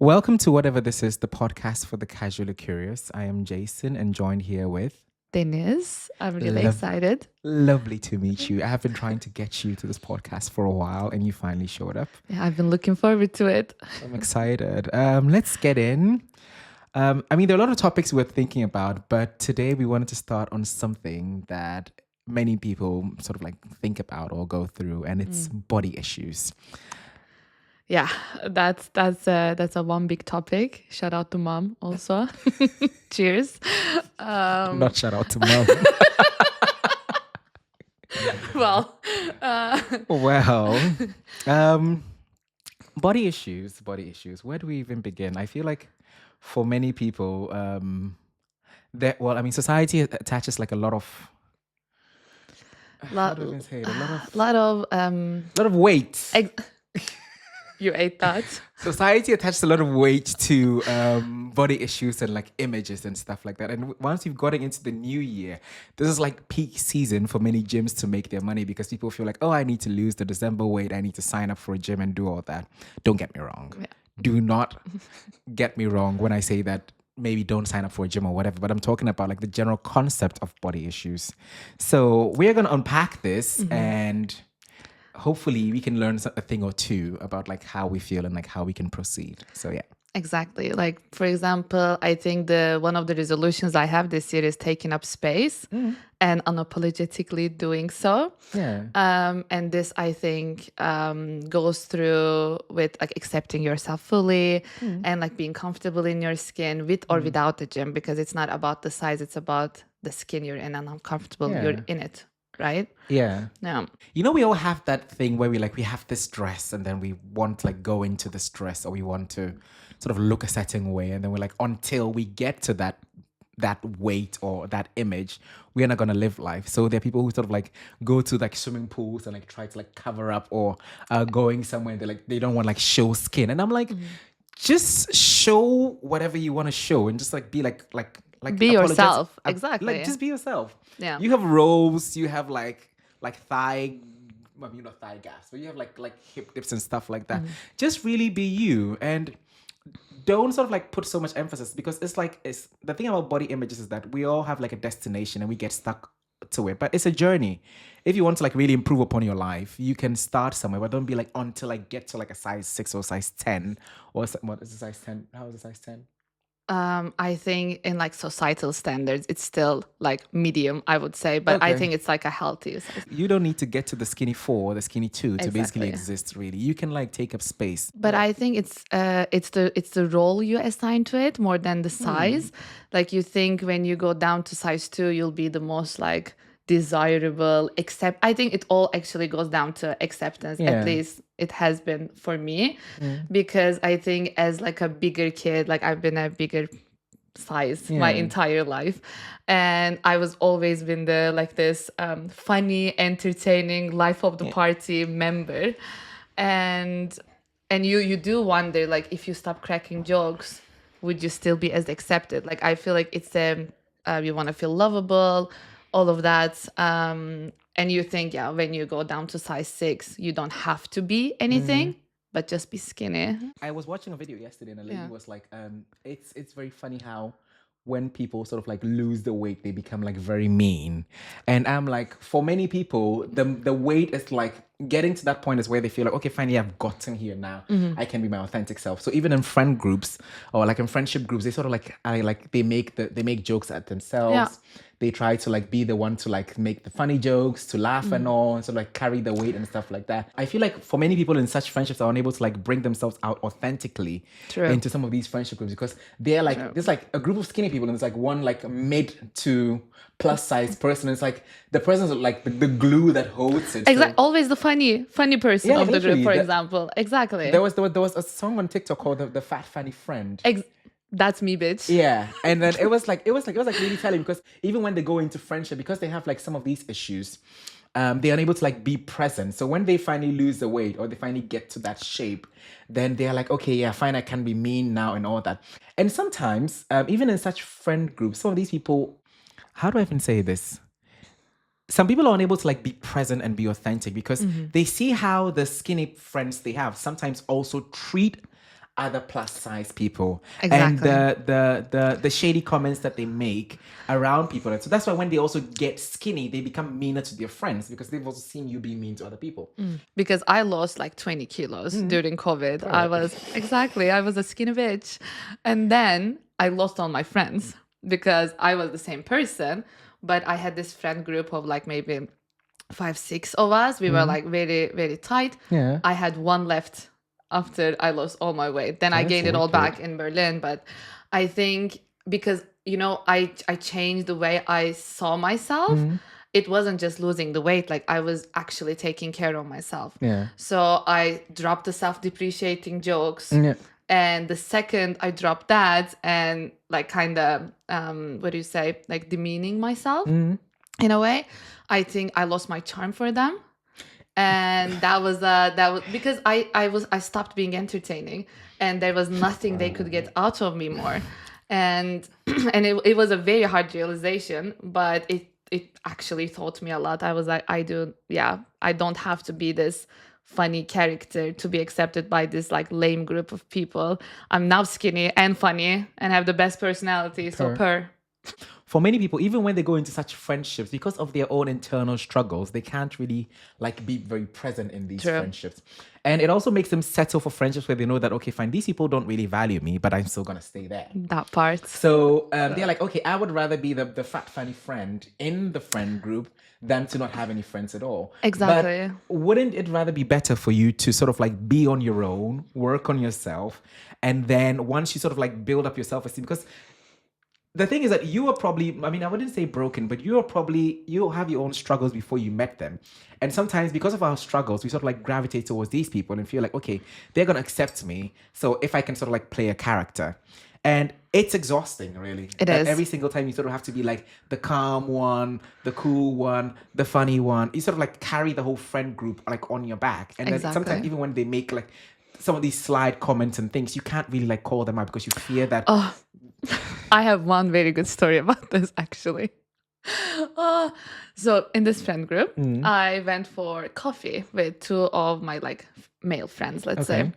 Welcome to Whatever This Is, the podcast for the casually curious. I am Jason and joined here with... Deniz. I'm really excited. Lovely to meet you. I have been trying to get you to this podcast for a while and you finally showed up. Yeah, I've been looking forward to it. I'm excited. Let's get in. There are a lot of topics we're thinking about, but today we wanted to start on something that many people sort of like think about or go through, and it's body issues. Yeah, that's a one big topic. Shout out to mom also. Cheers. Not shout out to mom. Body issues. Where do we even begin? I feel like for many people, society attaches like a lot of... how do I even say it? A lot of weight. You ate that. Society attaches a lot of weight to body issues and like images and stuff like that. And once you've gotten into the new year, this is like peak season for many gyms to make their money because people feel like, oh, I need to lose the December weight. I need to sign up for a gym and do all that. Don't get me wrong. Yeah. Do not get me wrong when I say that. Maybe don't sign up for a gym or whatever, but I'm talking about like the general concept of body issues. So we're going to unpack this and hopefully we can learn a thing or two about like how we feel and like how we can proceed. So yeah. Exactly. Like, for example, I think one of the resolutions I have this year is taking up space and unapologetically doing so. Yeah. And this, I think, goes through with like accepting yourself fully and like being comfortable in your skin with or without the gym, because it's not about the size, it's about the skin you're in and how comfortable you're in it. Right? Yeah. Yeah. We all have that thing where we have this dress and then we want to like go into this dress, or we want to sort of look a certain way, and then we're like, until we get to that weight or that image, we're not gonna live life. So there are people who sort of like go to like swimming pools and like try to like cover up, or going somewhere and they don't want like show skin, and I'm like, just show whatever you want to show and just like be like be yourself. Exactly. Like just be yourself. Yeah. You have rolls, you have like thigh, not thigh gaps, but you have like hip dips and stuff like that. Just really be you, and don't sort of like put so much emphasis, because it's the thing about body images is that we all have like a destination and we get stuck to it, but it's a journey. If you want to like really improve upon your life, you can start somewhere, but don't be like until I get to like a size 6 or size 10 or what is a size 10? How is a size 10? I think in like societal standards, it's still like medium, I would say, but I think it's like a healthy size. You don't need to get to the skinny 4 or the skinny 2 to basically exist, really. You can like take up space. But I think it's the role you assign to it more than the size. Like, you think when you go down to size 2, you'll be the most like desirable, I think it all actually goes down to acceptance. At least it has been for me, because I think as like a bigger kid, like I've been a bigger size my entire life, and I was always been this funny, entertaining, life of the party member, and you do wonder, like, if you stop cracking jokes, would you still be as accepted? Like, I feel like it's you want to feel lovable, all of that. And you think, when you go down to size 6, you don't have to be anything, but just be skinny. I was watching a video yesterday and a lady was like, it's very funny how when people sort of like lose the weight, they become like very mean. And I'm like, for many people, the weight is like getting to that point is where they feel like, okay, finally I've gotten here now. I can be my authentic self. So even in friend groups or like in friendship groups, they sort of like, they make jokes at themselves. Yeah. They try to like be the one to like make the funny jokes, to laugh and all, and sort of like carry the weight and stuff like that. I feel like for many people in such friendships are unable to like bring themselves out authentically into some of these friendship groups, because they're like, there's like a group of skinny people and there's like one like mid to plus size person. It's like the person's like the glue that holds it. Exactly. Always the funny person of the group, for example. Exactly. There was a song on TikTok called the Fat Funny Friend. That's me, bitch. Yeah. And then it was like really telling, because even when they go into friendship, because they have like some of these issues, they're unable to like be present. So when they finally lose the weight or they finally get to that shape, then they're like, okay, yeah, fine, I can be mean now and all that. And sometimes, even in such friend groups, some of these people, how do I even say this? Some people are unable to like be present and be authentic because they see how the skinny friends they have sometimes also treat other plus size people and Exactly. the shady comments that they make around people. And so that's why when they also get skinny, they become meaner to their friends because they've also seen you being mean to other people. Because I lost like 20 kilos during COVID. I was a skinny bitch. And then I lost all my friends because I was the same person, but I had this friend group of like maybe 5, 6 of us. We were like very, very tight. Yeah. I had one left after I lost all my weight. Then I That's gained it all wicked. back in Berlin. But I think because, I changed the way I saw myself. It wasn't just losing the weight, like I was actually taking care of myself. Yeah. So I dropped the self-depreciating jokes. Yeah. And the second I dropped that and like kind of, what do you say, like demeaning myself in a way, I think I lost my charm for them. And that was because I stopped being entertaining and there was nothing they could get out of me more. And it was a very hard realization, but it actually taught me a lot. I was like, I don't have to be this funny character to be accepted by this like lame group of people. I'm now skinny and funny and have the best personality. So For many people, even when they go into such friendships, because of their own internal struggles, they can't really like be very present in these friendships. And it also makes them settle for friendships where they know that, okay, fine, these people don't really value me, but I'm still going to stay there. That part. So they're like, okay, I would rather be the fat, funny friend in the friend group than to not have any friends at all. Exactly. But wouldn't it rather be better for you to sort of like be on your own, work on yourself, and then once you sort of like build up your self-esteem, because the thing is that you are probably, I mean, I wouldn't say broken, but you have your own struggles before you met them. And sometimes because of our struggles, we sort of like gravitate towards these people and feel like, okay, they're going to accept me. So if I can sort of like play a character. And it's exhausting, really. It is. Every single time you sort of have to be like the calm one, the cool one, the funny one. You sort of like carry the whole friend group like on your back. And then sometimes even when they make like some of these slide comments and things, you can't really like call them out because you fear that... I have one very good story about this, actually. So in this friend group, I went for coffee with 2 of my like male friends, let's say.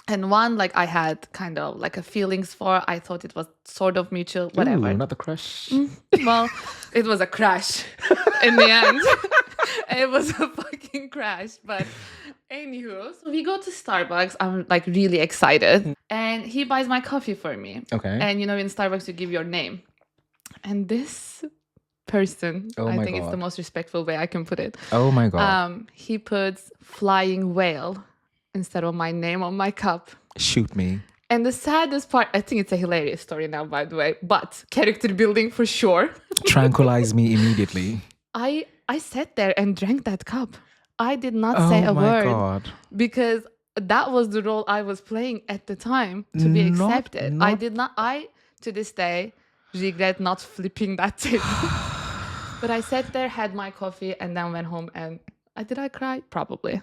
And one, like I had kind of like a feelings for, I thought it was sort of mutual, whatever. Ooh, not the crush. Well, it was a crash in the end. It was a fucking crash. But anywho, so we go to Starbucks. I'm like really excited. And he buys my coffee for me. Okay. And in Starbucks, you give your name. And this person, I think it's the most respectful way I can put it. Oh my God. He puts flying whale instead of my name on my cup. Shoot me. And the saddest part, I think it's a hilarious story now, by the way, but character building for sure. Tranquilize me immediately. I sat there and drank that cup. I did not say a word. Oh my God. Because that was the role I was playing at the time to be accepted. I to this day regret not flipping that table. But I sat there, had my coffee, and then went home. And did I cry? Probably.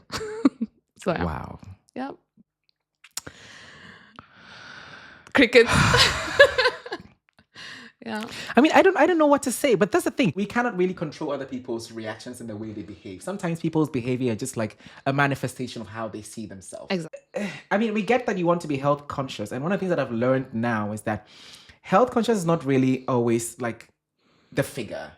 So yeah. Wow. Yeah. Crickets. Yeah. I mean, I don't know what to say, but that's the thing. We cannot really control other people's reactions and the way they behave. Sometimes people's behavior are just like a manifestation of how they see themselves. Exactly. I mean, we get that you want to be health conscious. And one of the things that I've learned now is that health conscious is not really always like the figure.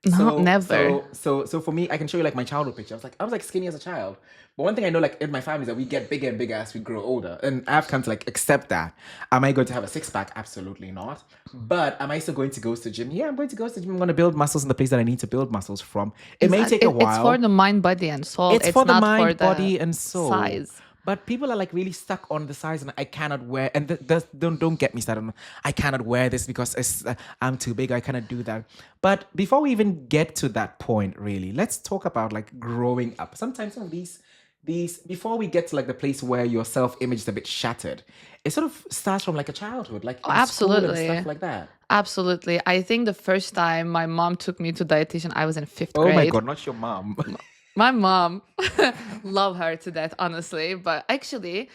No, never. So for me, I can show you like my childhood picture. I was like skinny as a child. But one thing I know, like in my family, is that we get bigger and bigger as we grow older. And I've come to like accept that. Am I going to have a 6-pack? Absolutely not. But am I still going to go to the gym? Yeah, I'm going to go to the gym. I'm going to build muscles in the place that I need to build muscles from. It may take a while. It's for the mind, body, and soul. It's for the not mind, for the body, and soul. Size. But people are like really stuck on the size, and I cannot wear. And don't get me started. I cannot wear this because I'm too big. I cannot do that. But before we even get to that point, really, let's talk about like growing up. Sometimes some of these before we get to like the place where your self-image is a bit shattered, it sort of starts from like a childhood, like absolutely, and stuff like that. Absolutely. I think the first time my mom took me to dietitian, I was in 5th grade. Oh my God, not your mom. My mom, love her to death, honestly. But actually,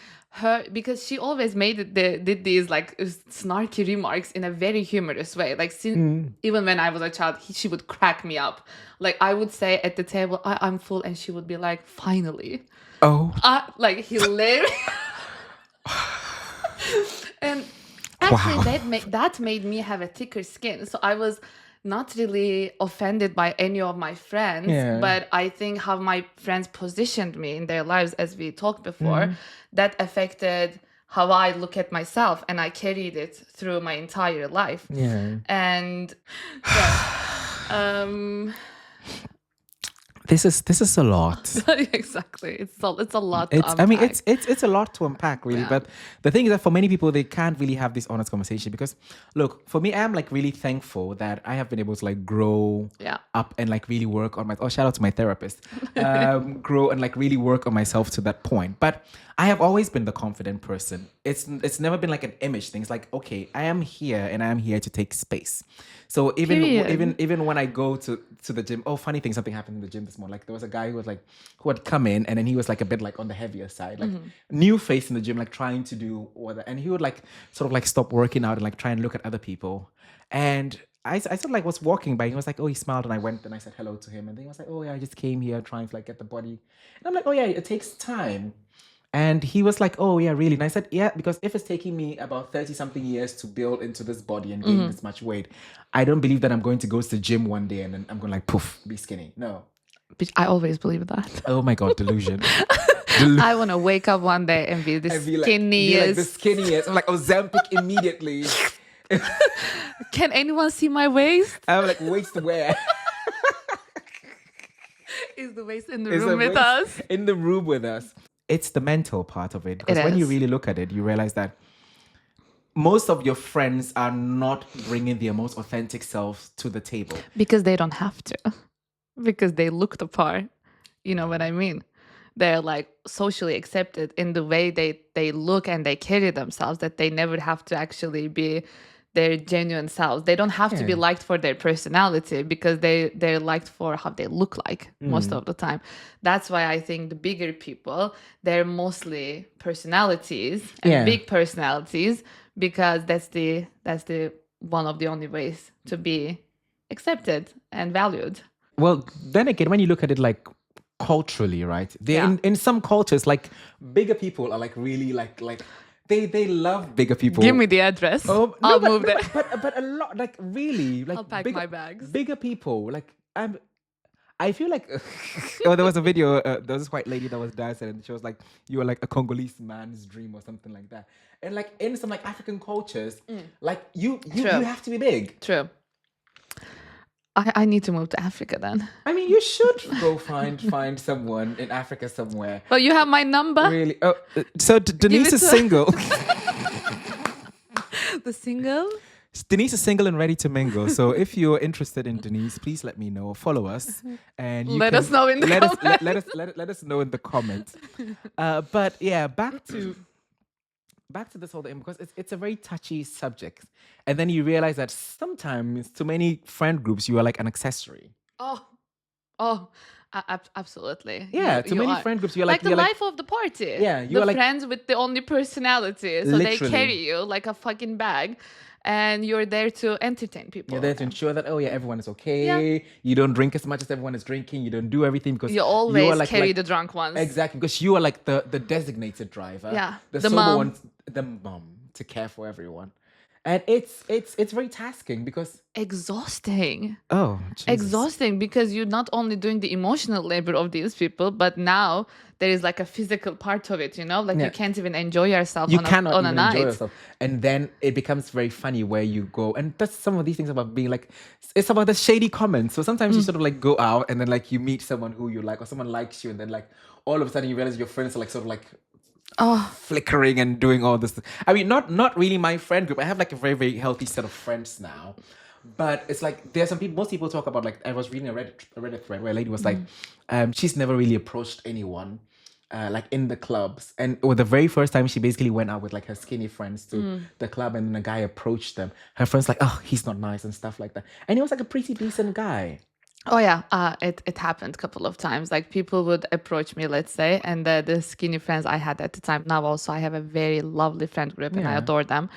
because she always did these like snarky remarks in a very humorous way. Like even when I was a child, she would crack me up. Like I would say at the table, I'm full, and she would be like, finally. Oh. Like hilarious. And actually, Wow. that made me have a thicker skin. So I was not really offended by any of my friends, Yeah. but I think how my friends positioned me in their lives, as we talked before, that affected how I look at myself, and I carried it through my entire life. Yeah. And yeah, This is a lot. exactly. It's a lot to unpack. I mean, it's a lot to unpack, really. Yeah. But the thing is that for many people, they can't really have this honest conversation because, look, for me, I'm like really thankful that I have been able to like grow Yeah. up and like really work on my. Oh, shout out to my therapist. Grow and like really work on myself to that point. But I have always been the confident person. It's never been like an image thing. It's like, okay, I am here and I am here to take space. So Period. even when I go to the gym, oh, funny thing, something happened in the gym this morning. Like there was a guy who had come in and then he was like a bit like on the heavier side, like new face in the gym, like trying to do whatever. And he would like sort of like stop working out and like try and look at other people. And I sort of like was walking by. He was like, oh, he smiled, and I went and I said hello to him. And then he was like, oh yeah, I just came here trying to like get the body. And I'm like, oh yeah, it takes time. And he was like, oh, yeah, really? And I said, yeah, because if it's taking me about 30 something years to build into this body and gain this much weight, I don't believe that I'm going to go to the gym one day and then I'm going to like, poof, be skinny. No. Bitch, I always believe that. Oh my God, delusion. I want to wake up one day and be the And be skinniest. like the skinniest. I'm like, Ozempic immediately. Can anyone see my waist? I'm like, waist where? Is the waist in the Is room the with waist us? in the room with us. It's the mental part of it. Because It when you is. really look at it, you realize that most of your friends are not bringing their most authentic selves to the table. Because they don't have to. Because they look the part. You know what I mean? They're like socially accepted in the way they look and they carry themselves, that they never have to actually be their genuine selves. They don't have to be Yeah. liked for their personality, because they're liked for how they look like most of the time. That's why I think the bigger people, they're mostly personalities and Yeah. big personalities, because that's the one of the only ways to be accepted and valued. Well, then again, when you look at it like culturally, right? Yeah. In some cultures, like bigger people are like really like they love bigger people. Give me the address. Oh, no, I'll but, move no, there. but a lot like really like I'll pack bigger, my bags. bigger people like I feel like oh, there was a video. There was this white lady that was dancing, and she was like, "You are like a Congolese man's dream," or something like that. And like in some like African cultures, like you True. have to be big. True. I need to move to Africa then. I mean, you should go find someone in Africa somewhere. Well, you have my number. Really? Oh, so Denise it is to- single. The single. Denise is single and ready to mingle. So if you're interested in Denise, please let me know or follow us, and you Let can- us know in the let us comments. let us know in the comments. But yeah, back to this whole thing, because it's a very touchy subject, and then you realize that sometimes to many friend groups you are like an accessory. Absolutely. Yeah, to many are. friend groups you're like the you're life of the party. Yeah, you the are like- friends with the only personality, so Literally. they carry you like a fucking bag, and you're there to entertain people. You're there to ensure that everyone is okay. Yeah. You don't drink as much as everyone is drinking. You don't do everything because You always are like, carry the drunk ones. Exactly, because you are like the designated driver. Yeah, the the sober mom. one, the mom to care for everyone, and it's very tasking because Exhausting. Jesus. Exhausting, because you're not only doing the emotional labor of these people, but now there is like a physical part of it, like Yeah. you can't even enjoy yourself You on cannot a even night. enjoy yourself, and then it becomes very funny where you go, and that's some of these things about being like, it's about the shady comments. So sometimes you sort of like go out and then like you meet someone who you like, or someone likes you, and then like all of a sudden you realize your friends are like sort of like flickering and doing all this. I mean, not really my friend group. I have like a very, very healthy set of friends now. But it's like there's some people. Most people talk about, like, I was reading a Reddit thread where a lady was like, she's never really approached anyone, like in the clubs, and the very first time she basically went out with like her skinny friends to the club, and then a guy approached them. Her friends like, oh, he's not nice and stuff like that, and he was like a pretty decent guy. Oh yeah, it happened a couple of times. Like people would approach me, let's say, and the skinny friends I had at the time. Now also I have a very lovely friend group, and I Yeah. adore them.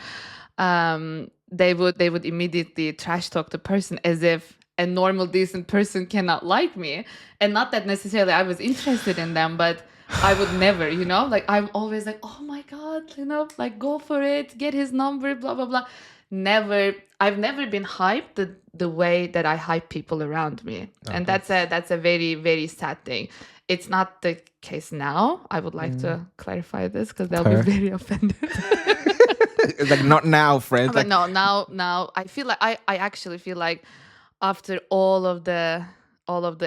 They would immediately trash talk the person as if a normal decent person cannot like me, and not that necessarily I was interested in them, but I would never, like I'm always like, oh my God, like go for it, get his number, blah, blah, blah. Never, I've never been hyped the way that I hype people around me. Oh, And that's a very, very sad thing. It's not the case now. I would like to clarify this because they'll be very offended. It's like, not now, friends. But no, now I feel like I actually feel like after all of the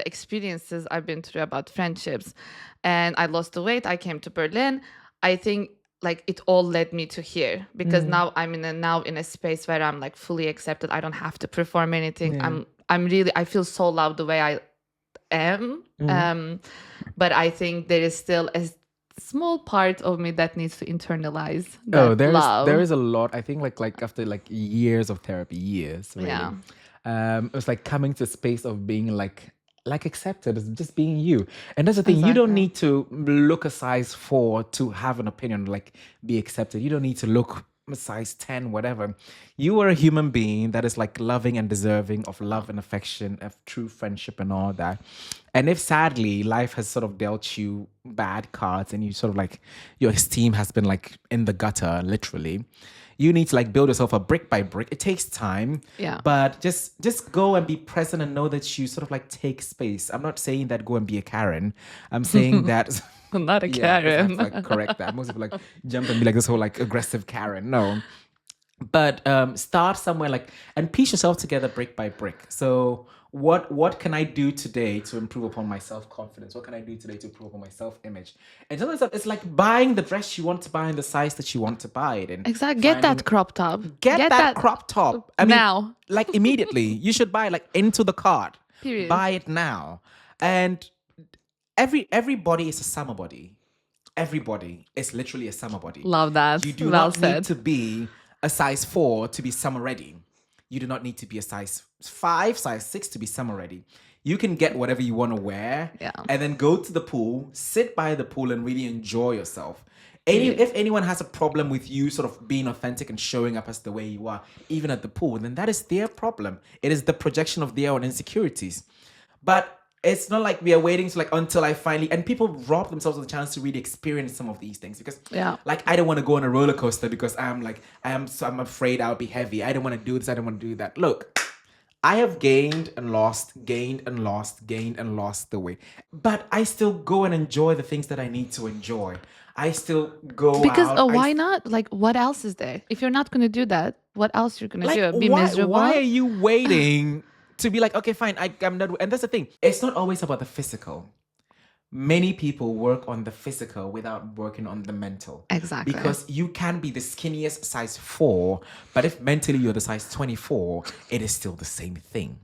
experiences I've been through about friendships, and I lost the weight, I came to Berlin. I think like it all led me to here because now I'm in a space where I'm like fully accepted. I don't have to perform anything. I feel so loved the way I am. But I think there is still a small part of me that needs to internalize that love. There is a lot. I think like after like years of therapy, really. Yeah. It was like coming to a space of being like accepted as just being you. And that's the thing. You don't Exactly. need to look a size 4 to have an opinion, like be accepted. You don't need to look a size 10, whatever. You are a human being that is like loving and deserving of love and affection, of true friendship and all that. And if sadly life has sort of dealt you bad cards and you sort of like your esteem has been like in the gutter, literally, you need to like build yourself up brick by brick. It takes time. Yeah. But just go and be present and know that you sort of like take space. I'm not saying that go and be a Karen. I'm saying that I'm not a yeah, Karen. like correct that. Most people like jump and be like this whole like aggressive Karen. No. But start somewhere like and piece yourself together brick by brick. So what can I do today to improve upon my self-confidence? What can I do today to improve upon my self-image? And sometimes it's like buying the dress you want to buy in the size that you want to buy it in. Exactly. Get that crop top. Get that crop top. I mean, now. like immediately. You should buy it like into the cart. Period. Buy it now. And everybody is a summer body. Everybody is literally a summer body. Love that. You do well not said. need to be a size 4 to be summer ready. You do not need to be a size 5, size 6 to be summer ready. You can get whatever you want to wear and then go to the pool, sit by the pool and really enjoy yourself. If anyone has a problem with you sort of being authentic and showing up as the way you are, even at the pool, then that is their problem. It is the projection of their own insecurities. But it's not like we are waiting to like until I finally, and people rob themselves of the chance to really experience some of these things because like I don't want to go on a roller coaster because I'm afraid I'll be heavy. I don't want to do this. I don't want to do that. Look, I have gained and lost the weight, but I still go and enjoy the things that I need to enjoy. I still go because out. why not? Like, what else is there? If you're not gonna do that, what else you're gonna do? Be miserable? Why are you waiting to be like, okay, fine, I'm not. And that's the thing. It's not always about the physical. Many people work on the physical without working on the mental. Exactly. Because you can be the skinniest size 4, but if mentally you're the size 24, it is still the same thing.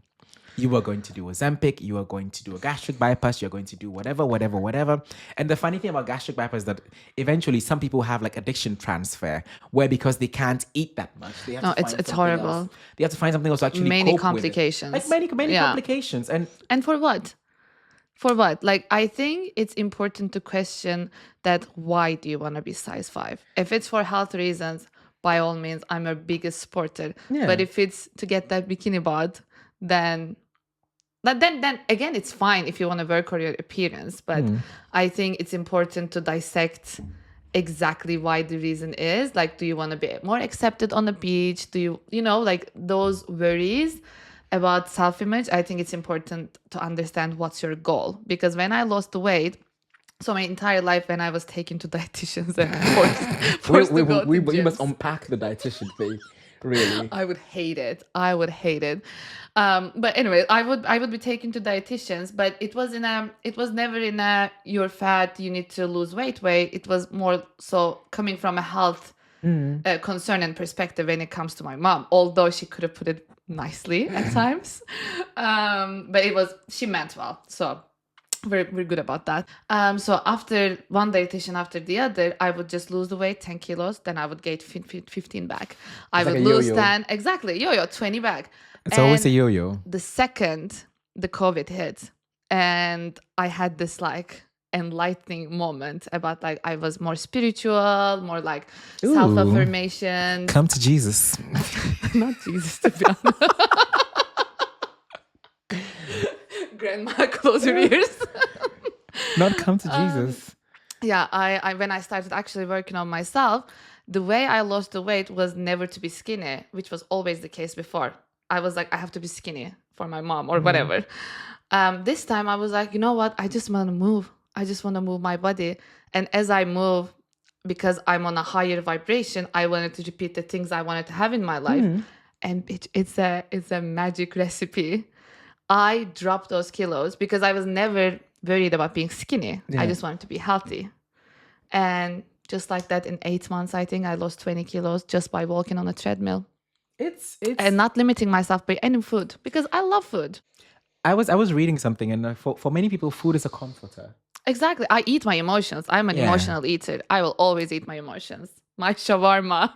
You are going to do a Ozempic, you are going to do a gastric bypass, you're going to do whatever. And the funny thing about gastric bypass is that eventually some people have like addiction transfer, where because they can't eat that much, they have to find it's something horrible. else. They have to find something else to actually Many cope complications. with it. Like many complications. And for what? For what? Like, I think it's important to question that why do you want to be size 5? If it's for health reasons, by all means, I'm your biggest supporter. Yeah. But if it's to get that bikini bod, then again, it's fine if you want to work on your appearance. But I think it's important to dissect exactly why the reason is. Like, do you want to be more accepted on the beach? Do you like those worries about self-image? I think it's important to understand what's your goal. Because when I lost the weight, so my entire life when I was taken to dietitians and forced to go to we gyms. must unpack the dietitian thing. Really, I would hate it. But anyway, I would be taken to dietitians, but it was never in a you're fat, you need to lose weight way. It was more so coming from a health concern and perspective when it comes to my mom, although she could have put it nicely at times. But she meant well. So we're good about that. So after one dietitian after the other, I would just lose the weight, 10 kilos. Then I would gain 15 back. I would lose yo-yo. 10, exactly, yo-yo, 20 back. It's always a yo-yo. The second the COVID hit, and I had this like enlightening moment about like I was more spiritual, more like self-affirmation. Come to Jesus. Not Jesus, to be honest. Grandma, close your ears. Not come to Jesus. Yeah, I when I started actually working on myself, the way I lost the weight was never to be skinny, which was always the case before. I was like, I have to be skinny for my mom or Mm. whatever. This time I was like, you know what? I just want to move. I just want to move my body. And as I move, because I'm on a higher vibration, I wanted to repeat the things I wanted to have in my life. Mm. And it's a magic recipe. I dropped those kilos because I was never worried about being skinny. I Yeah. just wanted to be healthy. And just like that, in 8 months, I think I lost 20 kilos just by walking on a treadmill It's and not limiting myself by any food because I love food. I was reading something, and for many people, food is a comforter. Exactly. I eat my emotions. I'm an Yeah. emotional eater. I will always eat my emotions. My shawarma.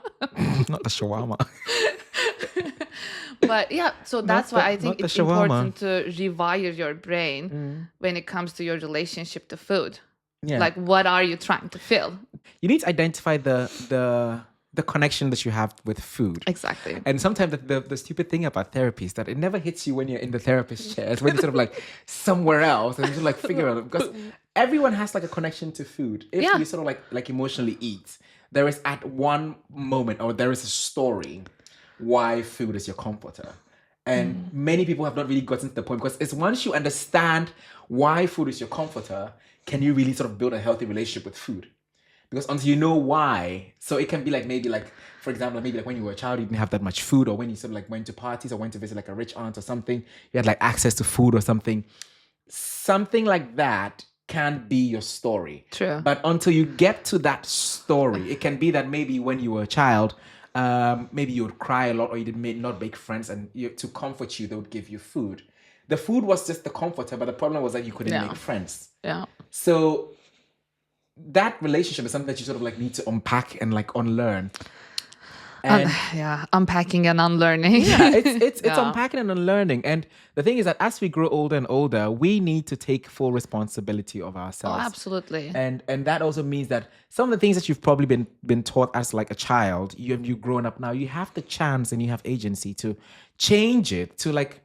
Not the shawarma. But yeah, so that's why I think Not the it's shawarma. important to rewire your brain when it comes to your relationship to food. Yeah. Like, what are you trying to feel? You need to identify the connection that you have with food. Exactly. And sometimes the stupid thing about therapy is that it never hits you when you're in the therapist chair. It's when you're sort of like somewhere else and you just like figure out, because everyone has like a connection to food. If Yeah. you sort of like emotionally eat, there is at one moment, or there is a story why food is your comforter. And many people have not really gotten to the point, because it's once you understand why food is your comforter, can you really sort of build a healthy relationship with food? Because until you know why, so it can be like, maybe like, for example, maybe like when you were a child, you didn't have that much food, or when you sort of like went to parties or went to visit like a rich aunt or something, you had like access to food or something. Something like that can be your story. True. But until you get to that story, it can be that maybe when you were a child, maybe you would cry a lot, or you did not make friends, and to comfort you, they would give you food. The food was just the comforter, but the problem was that you couldn't Yeah. make friends. Yeah. So that relationship is something that you sort of like need to unpack and like unlearn. And Yeah, unpacking and unlearning. yeah, it's Yeah. unpacking and unlearning. And the thing is that as we grow older and older, we need to take full responsibility of Oh, ourselves. absolutely. And that also means that some of the things that you've probably been taught as like a child, you've grown up now, you have the chance and you have agency to change it, to like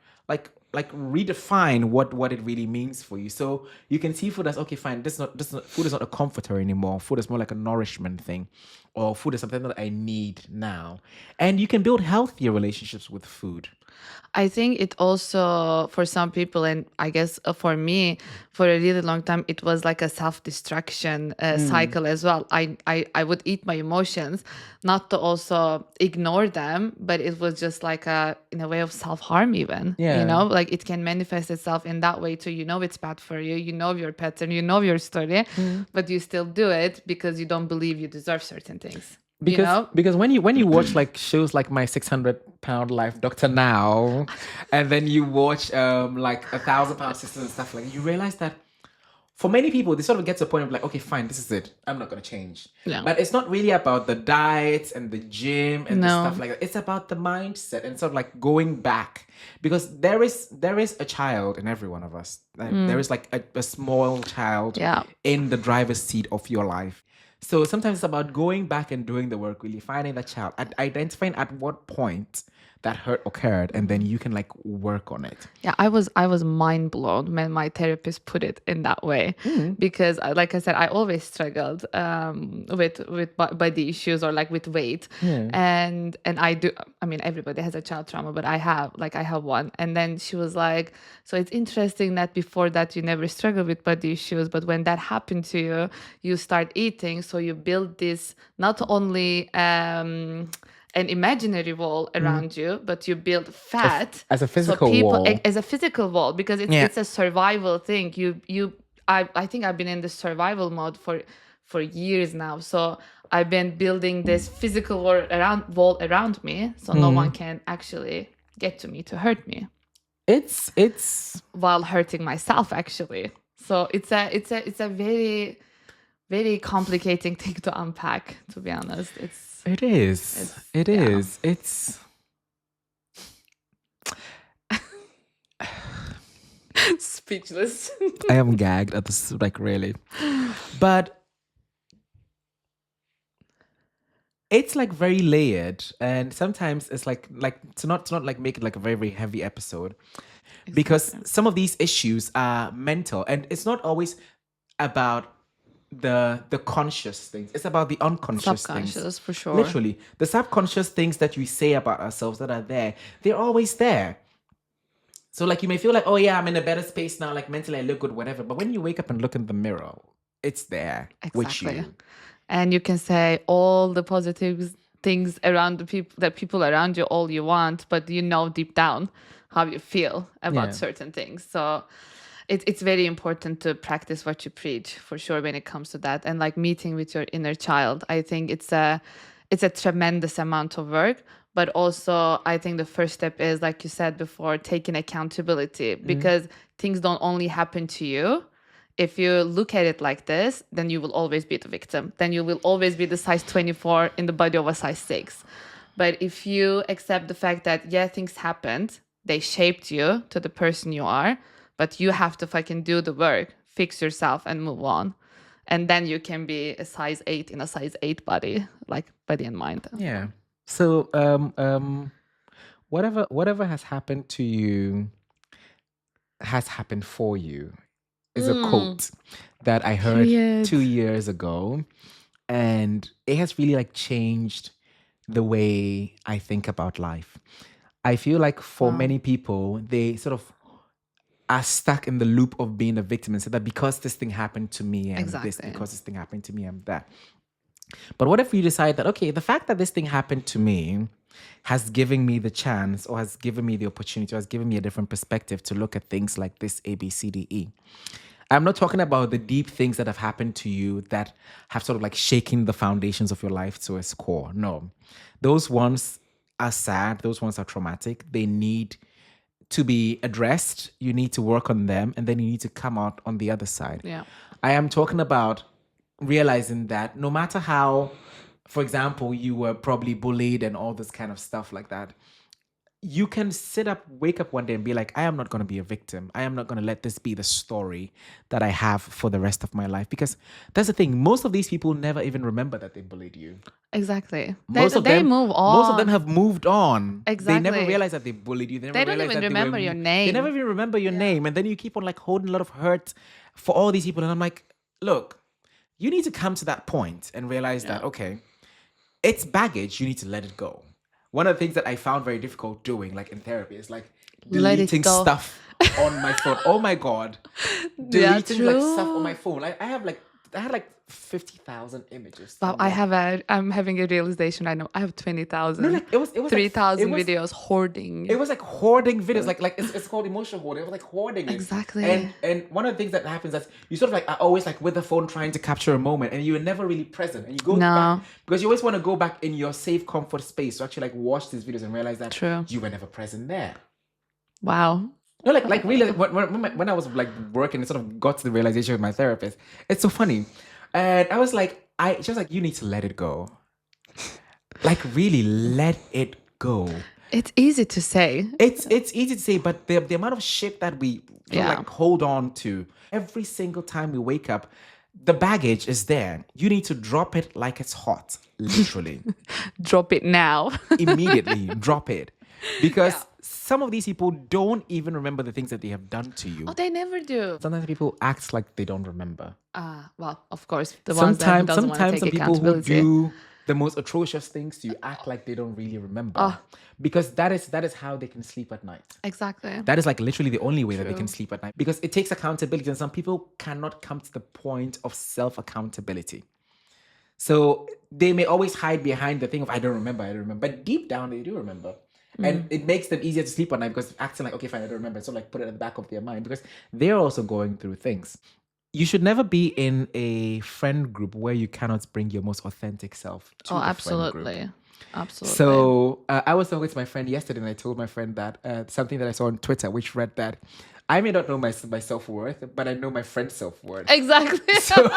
redefine what it really means for you. So you can see food as, okay, fine, this is not food is not a comforter anymore. Food is more like a nourishment thing, or food is something that I need now. And you can build healthier relationships with food. I think it also, for some people, and I guess for me, for a really long time, it was like a self-destruction cycle as well. I would eat my emotions, not to also ignore them, but it was just like in a way of self-harm even. Yeah. You know, like it can manifest itself in that way too. You know it's bad for you, you know your pattern, you know your story, but you still do it because you don't believe you deserve certain things. Because when you watch like shows like My 600 Pound Life, Doctor Now, and then you watch like 1,000 Pound Sisters and stuff, like, you realize that for many people they sort of get to a point of like, okay, fine, this is it, I'm not gonna change. Yeah. But it's not really about the diets and the gym and the No. stuff like that. It's about the mindset and sort of like going back, because there is a child in every one of us. Like, there is like a small child Yeah. in the driver's seat of your life. So sometimes it's about going back and doing the work, really finding that child, and identifying at what point that hurt occurred, and then you can like work on it. Yeah, I was mind blown when my therapist put it in that way, because like I said, I always struggled with body issues or like with weight, and I do. I mean, everybody has a child trauma, but I have one. And then she was like, so it's interesting that before that you never struggled with body issues, but when that happened to you, you start eating, so you build this not only an imaginary wall around you, but you build fat as a physical so people wall. as a physical wall, because it's a survival thing. I think I've been in this survival mode for years now. So I've been building this physical wall around me, so no one can actually get to me to hurt me. It's While hurting myself actually. So it's a very, very complicating thing to unpack, to be honest. It is. It's speechless. I am gagged at this, like, really. But it's like very layered, and sometimes it's like to not like make it like a very, very heavy episode, because some of these issues are mental, and it's not always about the conscious things. It's about the unconscious things. Subconscious, for sure. Literally, the subconscious things that we say about ourselves that are there, they're always there. So like you may feel like, oh yeah, I'm in a better space now, like mentally I look good, whatever. But when you wake up and look in the mirror, it's there with Exactly. you. And you can say all the positive things around the people around you all you want, but you know deep down how you feel about Yeah. certain things. So it's very important to practice what you preach, for sure, when it comes to that. And like meeting with your inner child, I think it's a tremendous amount of work. But also, I think the first step is, like you said before, taking accountability, because things don't only happen to you. If you look at it like this, then you will always be the victim. Then you will always be the size 24 in the body of a size 6. But if you accept the fact that, yeah, things happened, they shaped you to the person you are, but you have to fucking do the work, fix yourself and move on. And then you can be a size 8 in a size 8 body, like body and mind. Yeah. So whatever has happened to you has happened for you is a quote that I heard Period. 2 years ago, and it has really like changed the way I think about life. I feel like for many people, they sort of are stuck in the loop of being a victim and say that because this thing happened to me and this, Exactly. because this thing happened to me, I'm that. But what if you decide that, okay, the fact that this thing happened to me has given me the chance, or has given me the opportunity, or has given me a different perspective to look at things like this, A, B, C, D, E. I'm not talking about the deep things that have happened to you that have sort of like shaken the foundations of your life to its core. No. Those ones are sad. Those ones are traumatic. They need to be addressed. You need to work on them, and then you need to come out on the other side. Yeah. I am talking about realizing that no matter how, for example, you were probably bullied and all this kind of stuff like that, you can wake up one day and be like, I am not going to be a victim. I am not going to let this be the story that I have for the rest of my life. Because that's the thing. Most of these people never even remember that they bullied you. Exactly. Most of they them move on. Most of them have moved on. They never Exactly. realize that they bullied you. They never They don't realize even that remember your name. They never even remember your name. And then you keep on like holding a lot of hurt for all these people. And I'm like, look, you need to come to that point and realize that, okay, it's baggage. You need to let it go. One of the things that I found very difficult doing, like in therapy, is like Let it deleting go. stuff on my phone. Oh my God. Deleting like stuff on my phone. Like I had like 50,000 images. Wow, I'm having a realization right now. I have 20,000. No, like it was 3,000 like, videos hoarding. It was like hoarding videos, like it's called emotional hoarding. It was like hoarding it. Exactly. And one of the things that happens is you sort of like are always like with the phone trying to capture a moment, and you were never really present. And you go back because you always want to go back in your safe comfort space to actually like watch these videos and realize that you were never present there. Wow. No, like really, when I was like working, I sort of got to the realization with my therapist. It's so funny, and I was like, she was like, you need to let it go. Like really, let it go. It's easy to say. It's easy to say, but the amount of shit that we like hold on to every single time we wake up, the baggage is there. You need to drop it like it's hot, literally. Drop it now. Immediately, drop it. Because some of these people don't even remember the things that they have done to you. Oh, they never do. Sometimes people act like they don't remember. Well, of course, the ones that doesn't want to take some people who accountability. do the most atrocious things to you act like they don't really remember. Because that is how they can sleep at night. Exactly. That is like literally the only way that they can sleep at night. Because it takes accountability, and some people cannot come to the point of self-accountability. So they may always hide behind the thing of I don't remember. But deep down they do remember. And it makes them easier to sleep at night because acting like, okay, fine, I don't remember. So like put it at the back of their mind because they're also going through things. You should never be in a friend group where you cannot bring your most authentic self to the friend group. Absolutely. So I was talking to my friend yesterday, and I told my friend that something that I saw on Twitter, which read that I may not know my self-worth, but I know my friend's self-worth. Exactly. So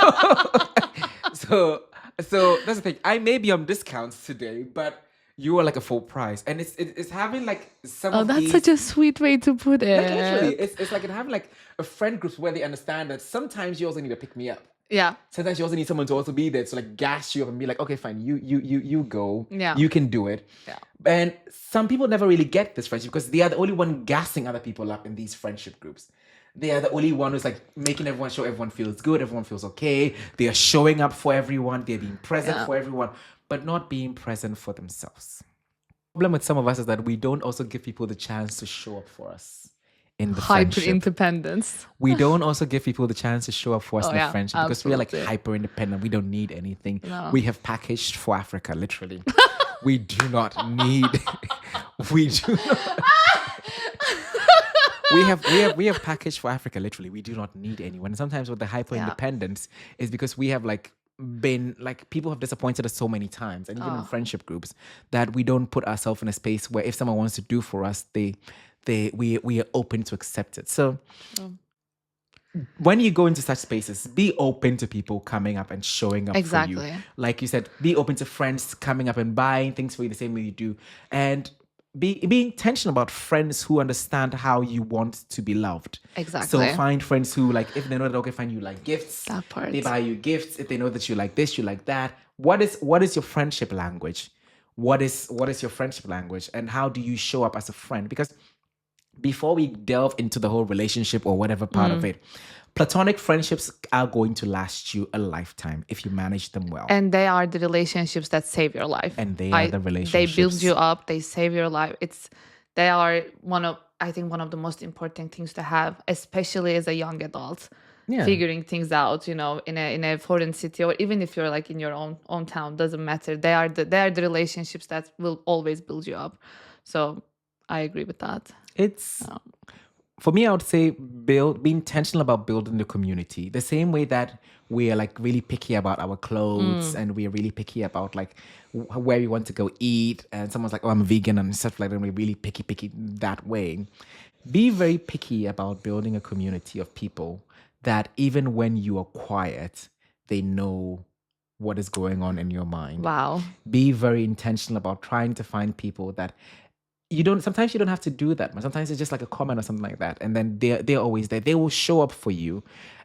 that's the thing. I may be on discounts today, but you are like a full price, and it's having like some. Oh, that's such a sweet way to put it. Like literally, it's like having like a friend groups where they understand that sometimes you also need to pick me up. Yeah. Sometimes you also need someone to also be there to like gas you up and be like, okay, fine, you go. Yeah. You can do it. Yeah. And some people never really get this friendship because they are the only one gassing other people up in these friendship groups. They are the only one who's like making everyone sure everyone feels good, everyone feels okay. They are showing up for everyone. They're being present for everyone, but not being present for themselves. The problem with some of us is that we don't also give people the chance to show up for us in the Hyper friendship. independence. We don't also give people the chance to show up for us in the friendship because we are like absolutely. hyper independent. We don't need anything. No. We have packaged for Africa, literally. We do not need. We do not. We have packaged for Africa, literally. We do not need anyone. And sometimes with the hyper independence is because we have like been like people have disappointed us so many times, and even in friendship groups, that we don't put ourselves in a space where if someone wants to do for us, we are open to accept it. So when you go into such spaces, be open to people coming up and showing up for you. Like you said, be open to friends coming up and buying things for you the same way you do. And be intentional about friends who understand how you want to be loved. Exactly. So find friends who, like, if they know that, okay, fine, you like gifts, that part. They buy you gifts. If they know that you like this, you like that. What is your friendship language? What is your friendship language? And how do you show up as a friend? Because before we delve into the whole relationship or whatever part of it, platonic friendships are going to last you a lifetime if you manage them well. And they are the relationships that save your life. And they are the relationships. They build you up. They save your life. They are one of the most important things to have, especially as a young adult. Yeah. Figuring things out, in a foreign city, or even if you're like in your own town, doesn't matter. They are the relationships that will always build you up. So I agree with that. For me, I would say be intentional about building the community. The same way that we are like really picky about our clothes and we are really picky about like where we want to go eat. And someone's like, oh, I'm a vegan and stuff like that. And we're really picky that way. Be very picky about building a community of people that even when you are quiet, they know what is going on in your mind. Wow. Be very intentional about trying to find people that sometimes you don't have to do that. Sometimes it's just like a comment or something like that. And then they're always there. They will show up for you.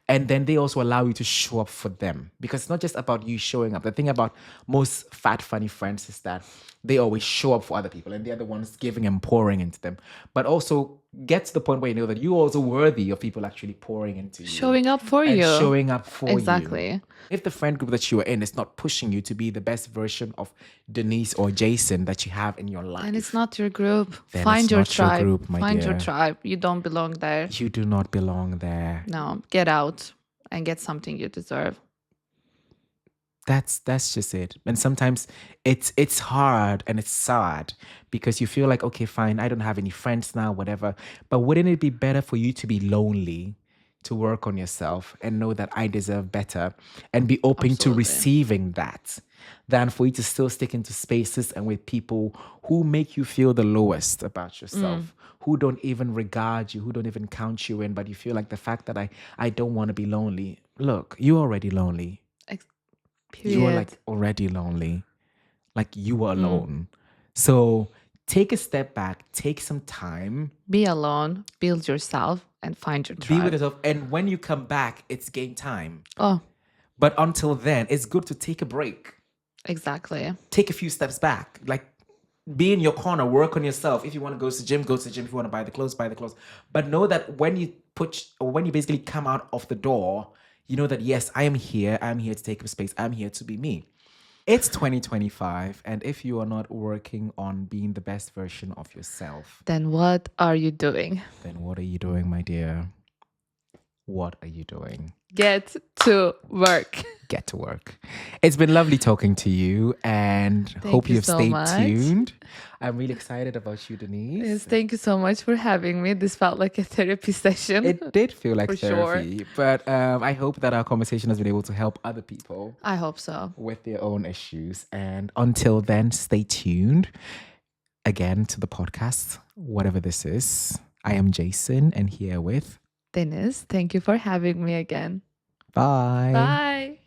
And then they also allow you to show up for them. Because it's not just about you showing up. The thing about most fat, funny friends is that they always show up for other people. And they're the ones giving and pouring into them. But also get to the point where you know that you're also worthy of people actually pouring into you. Showing up for you. Showing up for you. Exactly. If the friend group that you are in is not pushing you to be the best version of Denise or Jason that you have in your life. And it's not your group. Find your tribe. Find your tribe. You don't belong there. You do not belong there. No, get out and get something you deserve. That's just it. And sometimes it's hard and it's sad because you feel like, okay, fine, I don't have any friends now, whatever. But wouldn't it be better for you to be lonely, to work on yourself and know that I deserve better and be open to receiving that, than for you to still stick into spaces and with people who make you feel the lowest about yourself, who don't even regard you, who don't even count you in, but you feel like the fact that I don't want to be lonely. Look, you're already lonely. Period. You are like already lonely. Like you are alone. So take a step back, take some time. Be alone, build yourself and find your tribe. Be with yourself. And when you come back, it's game time. Oh. But until then, it's good to take a break. Exactly. Take a few steps back. Like be in your corner, work on yourself. If you want to go to the gym, go to the gym. If you want to buy the clothes, buy the clothes. But know that when you basically come out of the door, you know that, yes, I am here. I'm here to take up space. I'm here to be me. It's 2025. And if you are not working on being the best version of yourself, then what are you doing? Then what are you doing, my dear? What are you doing? Get to work. Get to work. It's been lovely talking to you and hope you've stayed tuned. I'm really excited about you, Denise. Yes, thank you so much for having me. This felt like a therapy session. It did feel like therapy. Sure. But I hope that our conversation has been able to help other people. I hope so. With their own issues. And until then, stay tuned again to the podcast, whatever this is. I am Jason and here with Deniz. Thank you for having me again. Bye. Bye.